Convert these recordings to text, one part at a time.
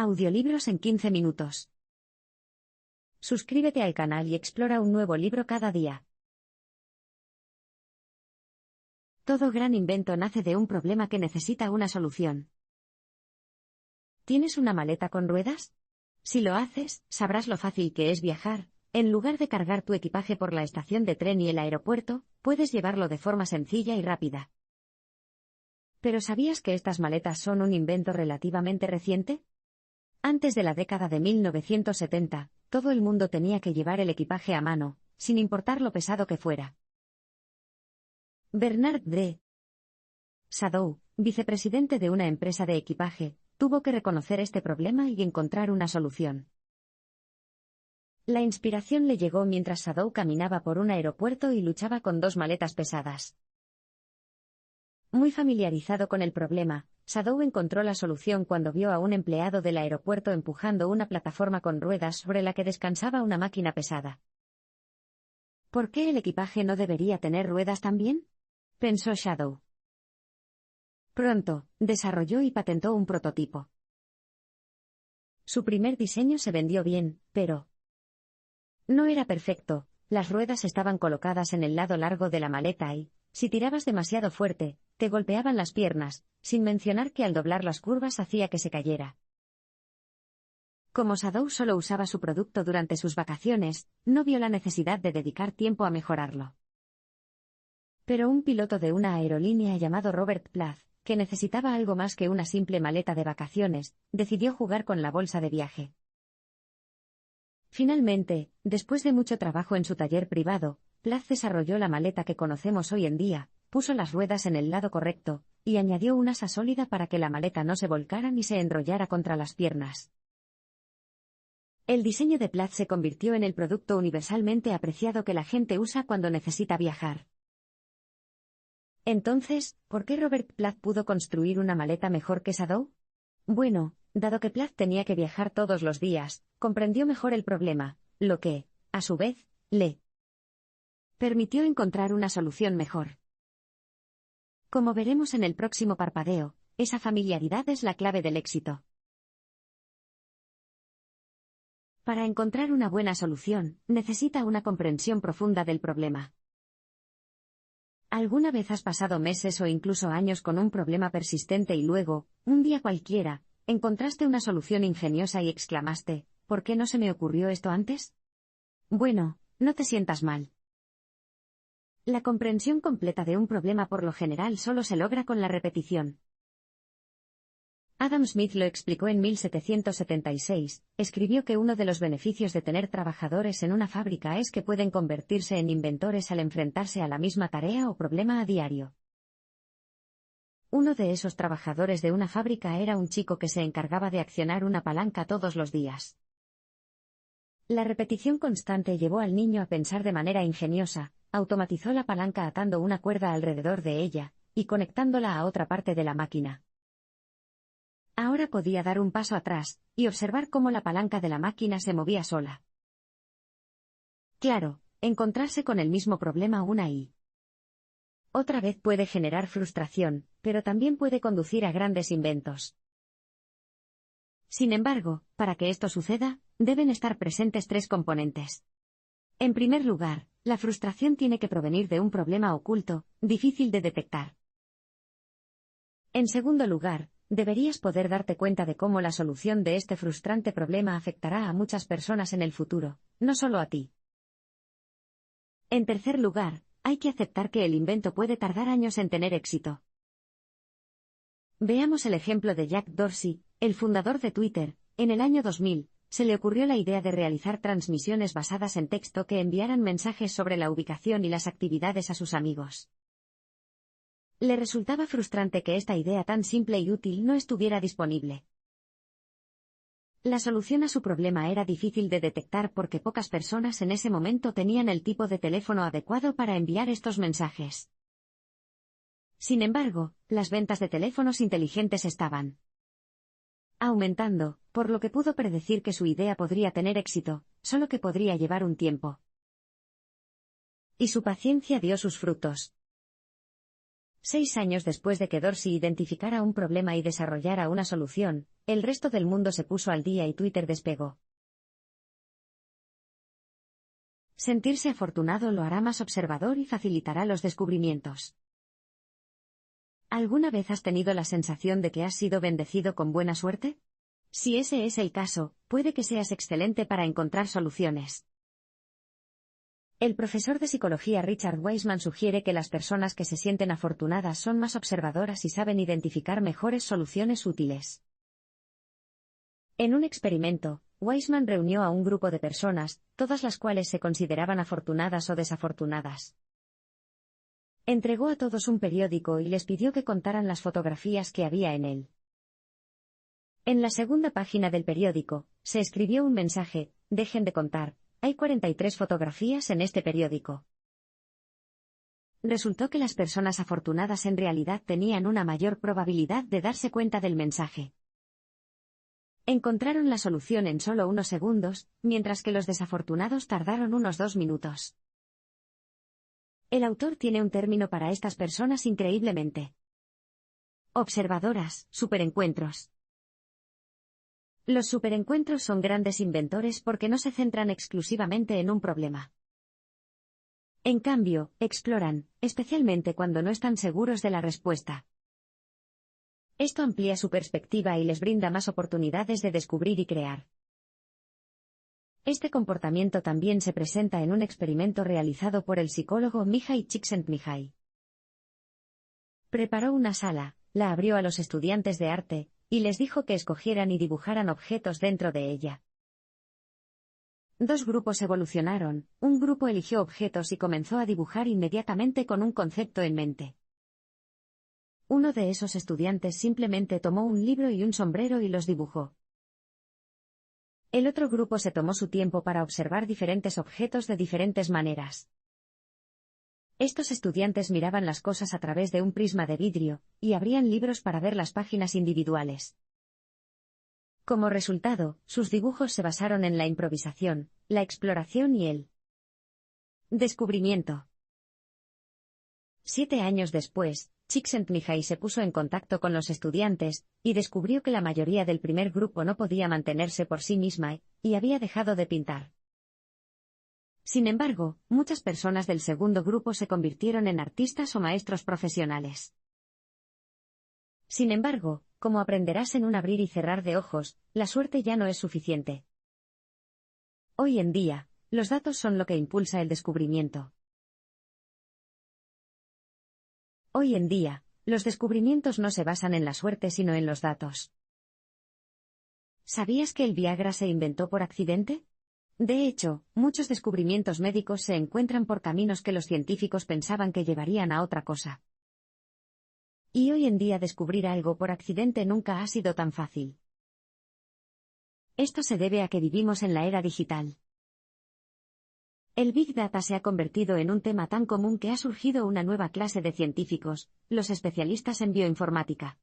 Audiolibros en 15 minutos. Suscríbete al canal y explora un nuevo libro cada día. Todo gran invento nace de un problema que necesita una solución. ¿Tienes una maleta con ruedas? Si lo haces, sabrás lo fácil que es viajar. En lugar de cargar tu equipaje por la estación de tren y el aeropuerto, puedes llevarlo de forma sencilla y rápida. ¿Pero sabías que estas maletas son un invento relativamente reciente? Antes de la década de 1970, todo el mundo tenía que llevar el equipaje a mano, sin importar lo pesado que fuera. Bernard D. Sadow, vicepresidente de una empresa de equipaje, tuvo que reconocer este problema y encontrar una solución. La inspiración le llegó mientras Sadow caminaba por un aeropuerto y luchaba con dos maletas pesadas. Muy familiarizado con el problema, Sadow encontró la solución cuando vio a un empleado del aeropuerto empujando una plataforma con ruedas sobre la que descansaba una máquina pesada. ¿Por qué el equipaje no debería tener ruedas también?, pensó Sadow. Pronto, desarrolló y patentó un prototipo. Su primer diseño se vendió bien, pero no era perfecto. Las ruedas estaban colocadas en el lado largo de la maleta y, si tirabas demasiado fuerte, te golpeaban las piernas, sin mencionar que al doblar las curvas hacía que se cayera. Como Sadow solo usaba su producto durante sus vacaciones, no vio la necesidad de dedicar tiempo a mejorarlo. Pero un piloto de una aerolínea llamado Robert Plath, que necesitaba algo más que una simple maleta de vacaciones, decidió jugar con la bolsa de viaje. Finalmente, después de mucho trabajo en su taller privado, Plath desarrolló la maleta que conocemos hoy en día, puso las ruedas en el lado correcto, y añadió un asa sólida para que la maleta no se volcara ni se enrollara contra las piernas. El diseño de Plath se convirtió en el producto universalmente apreciado que la gente usa cuando necesita viajar. Entonces, ¿por qué Robert Plath pudo construir una maleta mejor que Sadow? Bueno, dado que Plath tenía que viajar todos los días, comprendió mejor el problema, lo que, a su vez, le permitió encontrar una solución mejor. Como veremos en el próximo parpadeo, esa familiaridad es la clave del éxito. Para encontrar una buena solución, necesita una comprensión profunda del problema. ¿Alguna vez has pasado meses o incluso años con un problema persistente y luego, un día cualquiera, encontraste una solución ingeniosa y exclamaste, ¿por qué no se me ocurrió esto antes? Bueno, no te sientas mal. La comprensión completa de un problema por lo general solo se logra con la repetición. Adam Smith lo explicó en 1776, escribió que uno de los beneficios de tener trabajadores en una fábrica es que pueden convertirse en inventores al enfrentarse a la misma tarea o problema a diario. Uno de esos trabajadores de una fábrica era un chico que se encargaba de accionar una palanca todos los días. La repetición constante llevó al niño a pensar de manera ingeniosa, automatizó la palanca atando una cuerda alrededor de ella, y conectándola a otra parte de la máquina. Ahora podía dar un paso atrás, y observar cómo la palanca de la máquina se movía sola. Claro, encontrarse con el mismo problema una y otra vez puede generar frustración, pero también puede conducir a grandes inventos. Sin embargo, para que esto suceda, deben estar presentes tres componentes. En primer lugar, la frustración tiene que provenir de un problema oculto, difícil de detectar. En segundo lugar, deberías poder darte cuenta de cómo la solución de este frustrante problema afectará a muchas personas en el futuro, no solo a ti. En tercer lugar, hay que aceptar que el invento puede tardar años en tener éxito. Veamos el ejemplo de Jack Dorsey, el fundador de Twitter. En el año 2000, se le ocurrió la idea de realizar transmisiones basadas en texto que enviaran mensajes sobre la ubicación y las actividades a sus amigos. Le resultaba frustrante que esta idea tan simple y útil no estuviera disponible. La solución a su problema era difícil de detectar porque pocas personas en ese momento tenían el tipo de teléfono adecuado para enviar estos mensajes. Sin embargo, las ventas de teléfonos inteligentes estaban aumentando, por lo que pudo predecir que su idea podría tener éxito, solo que podría llevar un tiempo. Y su paciencia dio sus frutos. 6 años después de que Dorsey identificara un problema y desarrollara una solución, el resto del mundo se puso al día y Twitter despegó. Sentirse afortunado lo hará más observador y facilitará los descubrimientos. ¿Alguna vez has tenido la sensación de que has sido bendecido con buena suerte? Si ese es el caso, puede que seas excelente para encontrar soluciones. El profesor de psicología Richard Wiseman sugiere que las personas que se sienten afortunadas son más observadoras y saben identificar mejores soluciones útiles. En un experimento, Wiseman reunió a un grupo de personas, todas las cuales se consideraban afortunadas o desafortunadas. Entregó a todos un periódico y les pidió que contaran las fotografías que había en él. En la segunda página del periódico, se escribió un mensaje: dejen de contar, hay 43 fotografías en este periódico. Resultó que las personas afortunadas en realidad tenían una mayor probabilidad de darse cuenta del mensaje. Encontraron la solución en solo unos segundos, mientras que los desafortunados tardaron unos 2 minutos. El autor tiene un término para estas personas increíblemente observadoras: superencuentros. Los superencuentros son grandes inventores porque no se centran exclusivamente en un problema. En cambio, exploran, especialmente cuando no están seguros de la respuesta. Esto amplía su perspectiva y les brinda más oportunidades de descubrir y crear. Este comportamiento también se presenta en un experimento realizado por el psicólogo Mihai Csikszentmihalyi. Preparó una sala, la abrió a los estudiantes de arte, y les dijo que escogieran y dibujaran objetos dentro de ella. 2 grupos evolucionaron, un grupo eligió objetos y comenzó a dibujar inmediatamente con un concepto en mente. Uno de esos estudiantes simplemente tomó un libro y un sombrero y los dibujó. El otro grupo se tomó su tiempo para observar diferentes objetos de diferentes maneras. Estos estudiantes miraban las cosas a través de un prisma de vidrio, y abrían libros para ver las páginas individuales. Como resultado, sus dibujos se basaron en la improvisación, la exploración y el descubrimiento. 7 años después, Csikszentmihalyi se puso en contacto con los estudiantes, y descubrió que la mayoría del primer grupo no podía mantenerse por sí misma, y había dejado de pintar. Sin embargo, muchas personas del segundo grupo se convirtieron en artistas o maestros profesionales. Sin embargo, como aprenderás en un abrir y cerrar de ojos, la suerte ya no es suficiente. Hoy en día, los datos son lo que impulsa el descubrimiento. Hoy en día, los descubrimientos no se basan en la suerte sino en los datos. ¿Sabías que el Viagra se inventó por accidente? De hecho, muchos descubrimientos médicos se encuentran por caminos que los científicos pensaban que llevarían a otra cosa. Y hoy en día descubrir algo por accidente nunca ha sido tan fácil. Esto se debe a que vivimos en la era digital. El Big Data se ha convertido en un tema tan común que ha surgido una nueva clase de científicos, los especialistas en bioinformática.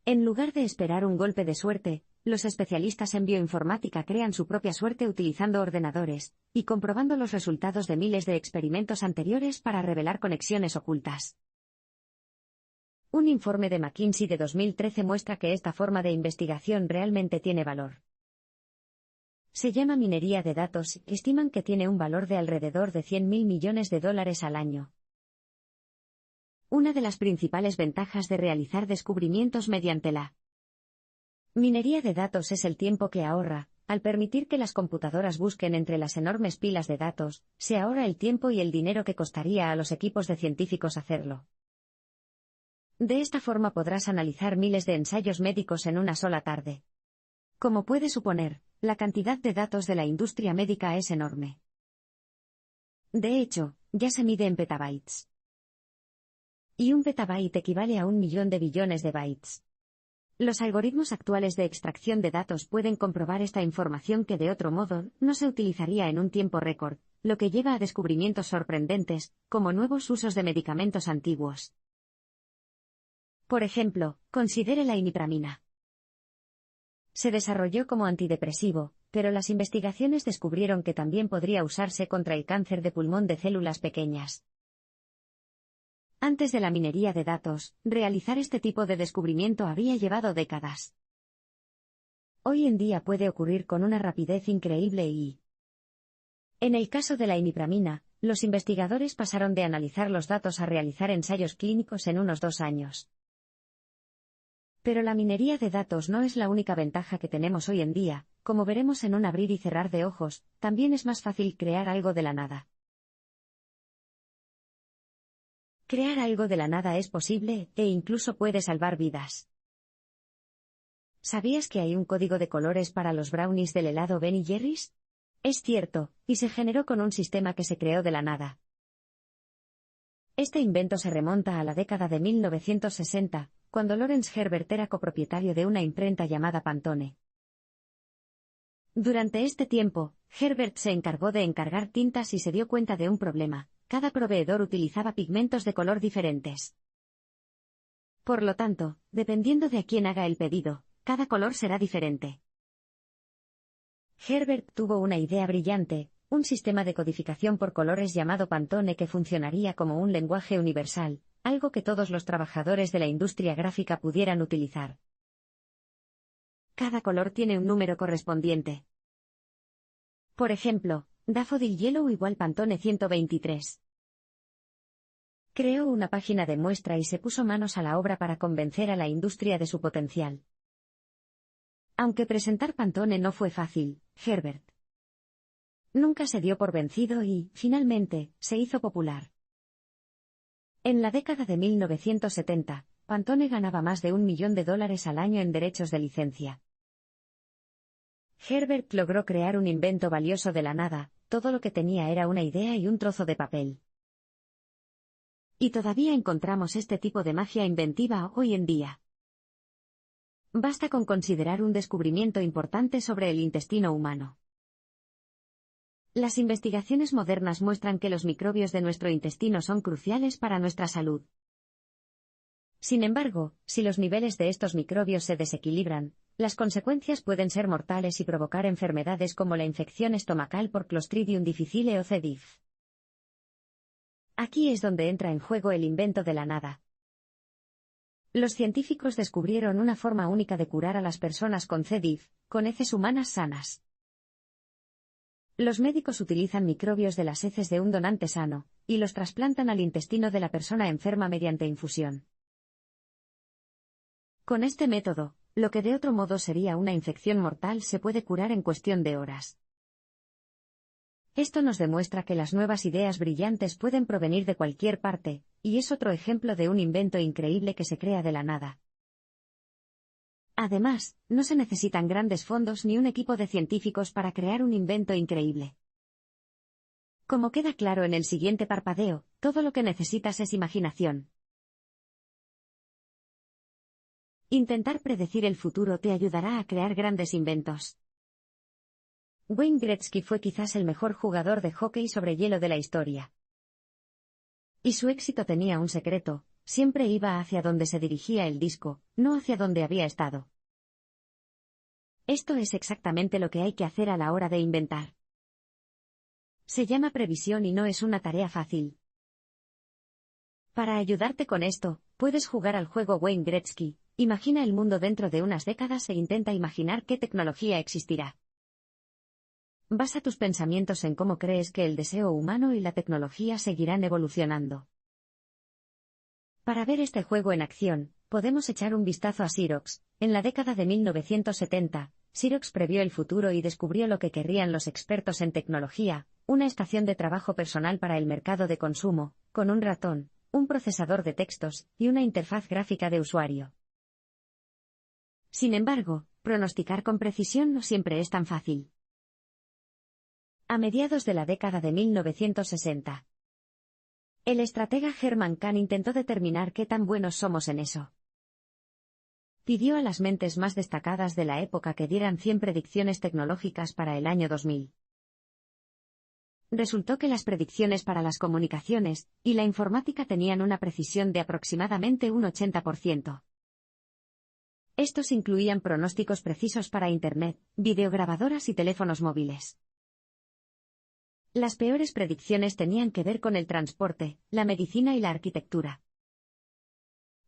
En lugar de esperar un golpe de suerte, los especialistas en bioinformática crean su propia suerte utilizando ordenadores, y comprobando los resultados de miles de experimentos anteriores para revelar conexiones ocultas. Un informe de McKinsey de 2013 muestra que esta forma de investigación realmente tiene valor. Se llama minería de datos y estiman que tiene un valor de alrededor de $100.000 millones al año. Una de las principales ventajas de realizar descubrimientos mediante la minería de datos es el tiempo que ahorra. Al permitir que las computadoras busquen entre las enormes pilas de datos, se ahorra el tiempo y el dinero que costaría a los equipos de científicos hacerlo. De esta forma podrás analizar miles de ensayos médicos en una sola tarde. Como puedes suponer, la cantidad de datos de la industria médica es enorme. De hecho, ya se mide en petabytes. Y un petabyte equivale a 1.000.000 de billones de bytes. Los algoritmos actuales de extracción de datos pueden comprobar esta información que de otro modo no se utilizaría en un tiempo récord, lo que lleva a descubrimientos sorprendentes, como nuevos usos de medicamentos antiguos. Por ejemplo, considere la imipramina. Se desarrolló como antidepresivo, pero las investigaciones descubrieron que también podría usarse contra el cáncer de pulmón de células pequeñas. Antes de la minería de datos, realizar este tipo de descubrimiento habría llevado décadas. Hoy en día puede ocurrir con una rapidez increíble y... En el caso de la imipramina, los investigadores pasaron de analizar los datos a realizar ensayos clínicos en unos 2 años. Pero la minería de datos no es la única ventaja que tenemos hoy en día, como veremos en un abrir y cerrar de ojos, también es más fácil crear algo de la nada. Crear algo de la nada es posible, e incluso puede salvar vidas. ¿Sabías que hay un código de colores para los brownies del helado Ben & Jerry's? Es cierto, y se generó con un sistema que se creó de la nada. Este invento se remonta a la década de 1960, cuando Lawrence Herbert era copropietario de una imprenta llamada Pantone. Durante este tiempo, Herbert se encargó de encargar tintas y se dio cuenta de un problema: cada proveedor utilizaba pigmentos de color diferentes. Por lo tanto, dependiendo de a quién haga el pedido, cada color será diferente. Herbert tuvo una idea brillante: un sistema de codificación por colores llamado Pantone que funcionaría como un lenguaje universal, algo que todos los trabajadores de la industria gráfica pudieran utilizar. Cada color tiene un número correspondiente. Por ejemplo, Daffodil Yellow igual Pantone 123. Creó una página de muestra y se puso manos a la obra para convencer a la industria de su potencial. Aunque presentar Pantone no fue fácil, Herbert nunca se dio por vencido y, finalmente, se hizo popular. En la década de 1970, Pantone ganaba más de $1 millón al año en derechos de licencia. Herbert logró crear un invento valioso de la nada: todo lo que tenía era una idea y un trozo de papel. Y todavía encontramos este tipo de magia inventiva hoy en día. Basta con considerar un descubrimiento importante sobre el intestino humano. Las investigaciones modernas muestran que los microbios de nuestro intestino son cruciales para nuestra salud. Sin embargo, si los niveles de estos microbios se desequilibran, las consecuencias pueden ser mortales y provocar enfermedades como la infección estomacal por Clostridium difficile o C. diff. Aquí es donde entra en juego el invento de la nada. Los científicos descubrieron una forma única de curar a las personas con C. diff, con heces humanas sanas. Los médicos utilizan microbios de las heces de un donante sano, y los trasplantan al intestino de la persona enferma mediante infusión. Con este método, lo que de otro modo sería una infección mortal se puede curar en cuestión de horas. Esto nos demuestra que las nuevas ideas brillantes pueden provenir de cualquier parte, y es otro ejemplo de un invento increíble que se crea de la nada. Además, no se necesitan grandes fondos ni un equipo de científicos para crear un invento increíble. Como queda claro en el siguiente parpadeo, todo lo que necesitas es imaginación. Intentar predecir el futuro te ayudará a crear grandes inventos. Wayne Gretzky fue quizás el mejor jugador de hockey sobre hielo de la historia. Y su éxito tenía un secreto: siempre iba hacia donde se dirigía el disco, no hacia donde había estado. Esto es exactamente lo que hay que hacer a la hora de inventar. Se llama previsión y no es una tarea fácil. Para ayudarte con esto, puedes jugar al juego Wayne Gretzky. Imagina el mundo dentro de unas décadas e intenta imaginar qué tecnología existirá. Basa tus pensamientos en cómo crees que el deseo humano y la tecnología seguirán evolucionando. Para ver este juego en acción, podemos echar un vistazo a Xerox. En la década de 1970, Xerox previó el futuro y descubrió lo que querrían los expertos en tecnología: una estación de trabajo personal para el mercado de consumo, con un ratón, un procesador de textos, y una interfaz gráfica de usuario. Sin embargo, pronosticar con precisión no siempre es tan fácil. A mediados de la década de 1960, el estratega Herman Kahn intentó determinar qué tan buenos somos en eso. Pidió a las mentes más destacadas de la época que dieran 100 predicciones tecnológicas para el año 2000. Resultó que las predicciones para las comunicaciones y la informática tenían una precisión de aproximadamente un 80%. Estos incluían pronósticos precisos para Internet, videograbadoras y teléfonos móviles. Las peores predicciones tenían que ver con el transporte, la medicina y la arquitectura.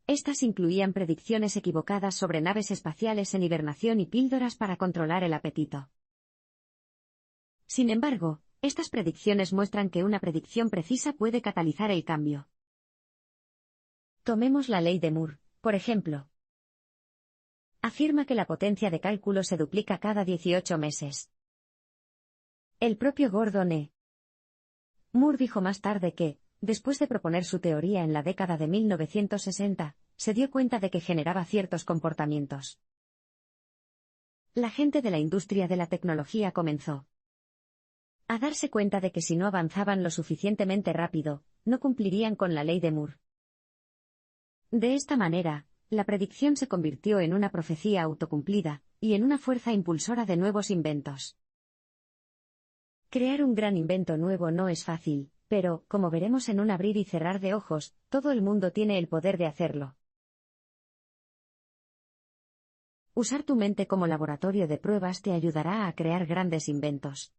Estas incluían predicciones equivocadas sobre naves espaciales en hibernación y píldoras para controlar el apetito. Sin embargo, estas predicciones muestran que una predicción precisa puede catalizar el cambio. Tomemos la ley de Moore, por ejemplo. Afirma que la potencia de cálculo se duplica cada 18 meses. El propio Gordon E. Moore dijo más tarde que, después de proponer su teoría en la década de 1960, se dio cuenta de que generaba ciertos comportamientos. La gente de la industria de la tecnología comenzó a darse cuenta de que si no avanzaban lo suficientemente rápido, no cumplirían con la ley de Moore. De esta manera, la predicción se convirtió en una profecía autocumplida, y en una fuerza impulsora de nuevos inventos. Crear un gran invento nuevo no es fácil, pero, como veremos en un abrir y cerrar de ojos, todo el mundo tiene el poder de hacerlo. Usar tu mente como laboratorio de pruebas te ayudará a crear grandes inventos.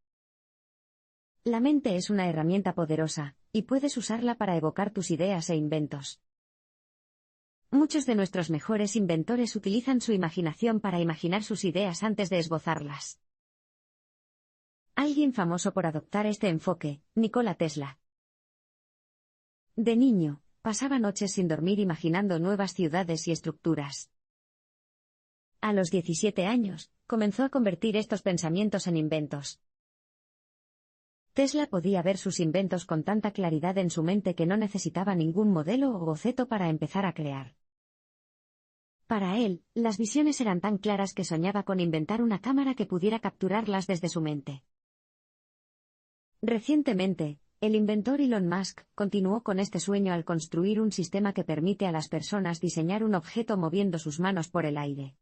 La mente es una herramienta poderosa, y puedes usarla para evocar tus ideas e inventos. Muchos de nuestros mejores inventores utilizan su imaginación para imaginar sus ideas antes de esbozarlas. Alguien famoso por adoptar este enfoque, Nikola Tesla. De niño, pasaba noches sin dormir imaginando nuevas ciudades y estructuras. A los 17 años, comenzó a convertir estos pensamientos en inventos. Tesla podía ver sus inventos con tanta claridad en su mente que no necesitaba ningún modelo o boceto para empezar a crear. Para él, las visiones eran tan claras que soñaba con inventar una cámara que pudiera capturarlas desde su mente. Recientemente, el inventor Elon Musk continuó con este sueño al construir un sistema que permite a las personas diseñar un objeto moviendo sus manos por el aire.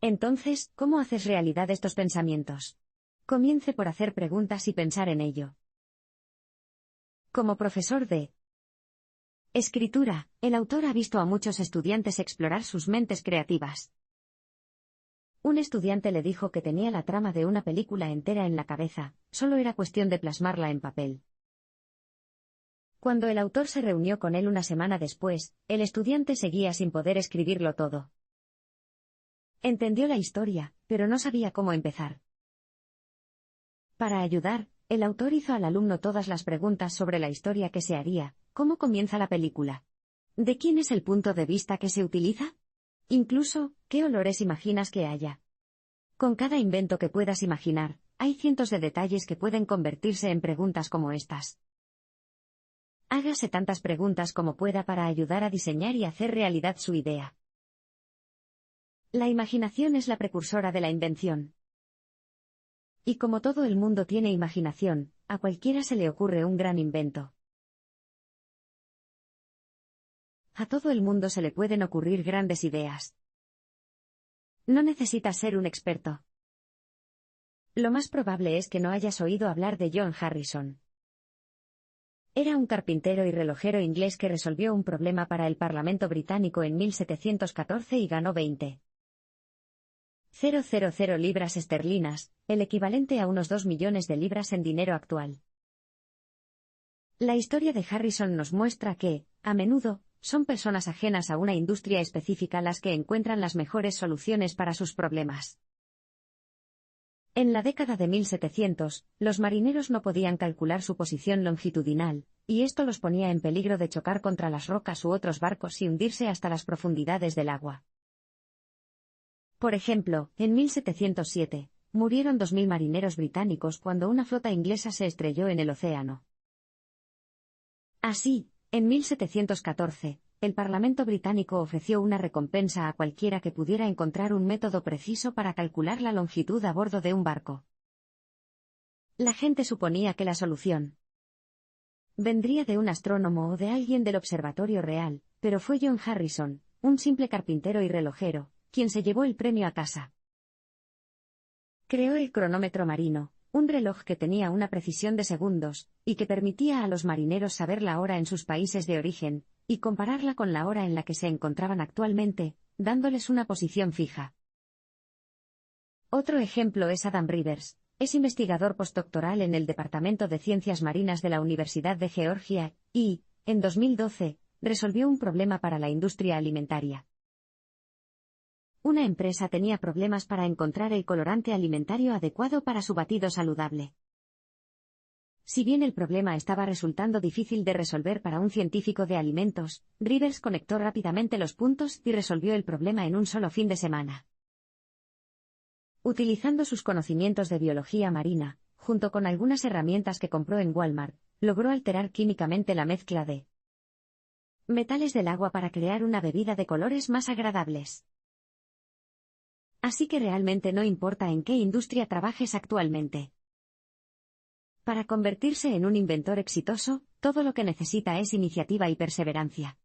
Entonces, ¿cómo haces realidad estos pensamientos? Comience por hacer preguntas y pensar en ello. Como profesor de escritura, el autor ha visto a muchos estudiantes explorar sus mentes creativas. Un estudiante le dijo que tenía la trama de una película entera en la cabeza, solo era cuestión de plasmarla en papel. Cuando el autor se reunió con él una semana después, el estudiante seguía sin poder escribirlo todo. Entendió la historia, pero no sabía cómo empezar. Para ayudar, el autor hizo al alumno todas las preguntas sobre la historia que se haría: ¿cómo comienza la película? ¿De quién es el punto de vista que se utiliza? Incluso, ¿qué olores imaginas que haya? Con cada invento que puedas imaginar, hay cientos de detalles que pueden convertirse en preguntas como estas. Hágase tantas preguntas como pueda para ayudar a diseñar y hacer realidad su idea. La imaginación es la precursora de la invención. Y como todo el mundo tiene imaginación, a cualquiera se le ocurre un gran invento. A todo el mundo se le pueden ocurrir grandes ideas. No necesitas ser un experto. Lo más probable es que no hayas oído hablar de John Harrison. Era un carpintero y relojero inglés que resolvió un problema para el Parlamento británico en 1714 y ganó 20,000 libras esterlinas, el equivalente a unos 2 millones de libras en dinero actual. La historia de Harrison nos muestra que, a menudo, son personas ajenas a una industria específica las que encuentran las mejores soluciones para sus problemas. En la década de 1700, los marineros no podían calcular su posición longitudinal, y esto los ponía en peligro de chocar contra las rocas u otros barcos y hundirse hasta las profundidades del agua. Por ejemplo, en 1707, murieron 2000 marineros británicos cuando una flota inglesa se estrelló en el océano. Así, en 1714, el Parlamento británico ofreció una recompensa a cualquiera que pudiera encontrar un método preciso para calcular la longitud a bordo de un barco. La gente suponía que la solución vendría de un astrónomo o de alguien del observatorio real, pero fue John Harrison, un simple carpintero y relojero, quien se llevó el premio a casa. Creó el cronómetro marino, un reloj que tenía una precisión de segundos, y que permitía a los marineros saber la hora en sus países de origen, y compararla con la hora en la que se encontraban actualmente, dándoles una posición fija. Otro ejemplo es Adam Rivers, es investigador postdoctoral en el Departamento de Ciencias Marinas de la Universidad de Georgia, y, en 2012, resolvió un problema para la industria alimentaria. Una empresa tenía problemas para encontrar el colorante alimentario adecuado para su batido saludable. Si bien el problema estaba resultando difícil de resolver para un científico de alimentos, Rivers conectó rápidamente los puntos y resolvió el problema en un solo fin de semana. Utilizando sus conocimientos de biología marina, junto con algunas herramientas que compró en Walmart, logró alterar químicamente la mezcla de metales del agua para crear una bebida de colores más agradables. Así que realmente no importa en qué industria trabajes actualmente. Para convertirse en un inventor exitoso, todo lo que necesita es iniciativa y perseverancia.